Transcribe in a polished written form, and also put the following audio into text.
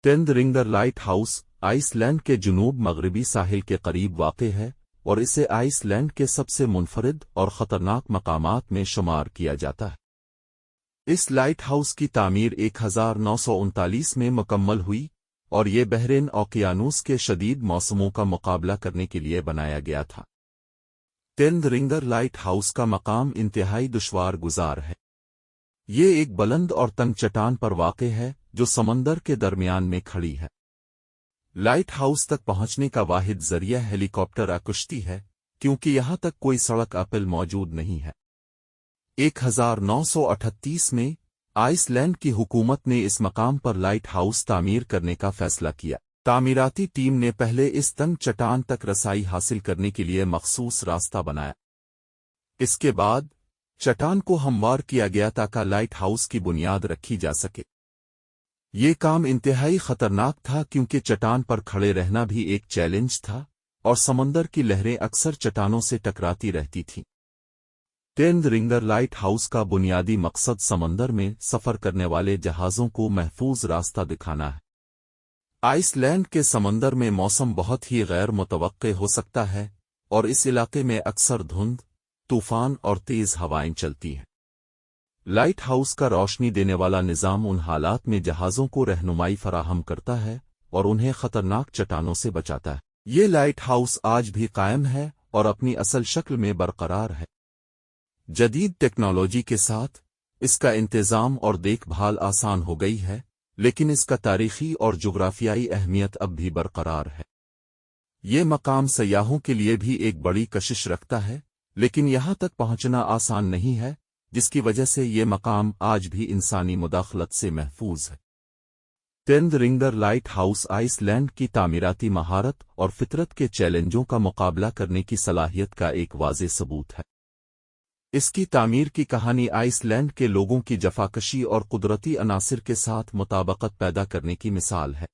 टेंद ringer light house Iceland के जुनूब मगरबी साहिल के करीब वाक़ है और इसे आइसलैंड के सबसे मुनफरिद और ख़तरनाक मकामात में शुमार किया जाता है। इस लाइट हाउस की तामीर 1939 में मुकम्मल हुई और ये बहरीन ओकियानूस के शदीद मौसमों का मुकाबला करने के लिए बनाया गया था। टेंद रिंगर लाइट हाउस का मकाम इंतहाई दुश्वार गुजार है। ये एक बुलंद और तंग चट्टान पर वाक़ है जो समंदर के दरमियान में खड़ी है। लाइट हाउस तक पहुंचने का वाहिद जरिया हेलीकॉप्टर या कुश्ती है क्योंकि यहां तक कोई सड़क अपल मौजूद नहीं है। 1938 में आइसलैंड की हुकूमत ने इस मकाम पर लाइट हाउस तामीर करने का फैसला किया। तामीराती टीम ने पहले इस तंग चट्टान तक रसाई हासिल करने के लिए मखसूस रास्ता बनाया। इसके बाद चट्टान को हमवार किया गया ताकि लाइट हाउस की बुनियाद रखी जा सके। ये काम इंतहाई खतरनाक था क्योंकि चट्टान पर खड़े रहना भी एक चैलेंज था और समंदर की लहरें अक्सर चट्टानों से टकराती रहती थीं। टेंद रिंगर लाइट हाउस का बुनियादी मकसद समंदर में सफ़र करने वाले जहाज़ों को महफूज रास्ता दिखाना है। आइसलैंड के समंदर में मौसम बहुत ही गैर मुतवक्के हो सकता है और इस इलाके में अक्सर धुंध, तूफान और तेज़ हवाएं चलती हैं। लाइट हाउस का रोशनी देने वाला निज़ाम उन हालात में जहाज़ों को रहनुमाई फराहम करता है और उन्हें खतरनाक चट्टानों से बचाता है। ये लाइट हाउस आज भी कायम है और अपनी असल शक्ल में बरकरार है। जदीद टेक्नोलॉजी के साथ इसका इंतज़ाम और देखभाल आसान हो गई है, लेकिन इसका तारीखी और जुग्राफियाई अहमियत अब भी बरकरार है। ये मकाम सयाहों के लिए भी एक बड़ी कशिश रखता है, लेकिन यहाँ तक पहुँचना आसान नहीं है, जिसकी वजह से ये मकाम आज भी इंसानी मुदाखलत से महफूज है। टेंद रिंगर लाइट हाउस आइसलैंड की तामीराती महारत और फितरत के चैलेंजों का मुकाबला करने की सलाहियत का एक वाज़ेह सबूत है। इसकी तामीर की कहानी आइसलैंड के लोगों की जफाकशी और कुदरती अनासिर के साथ मुताबकत पैदा करने की मिसाल है।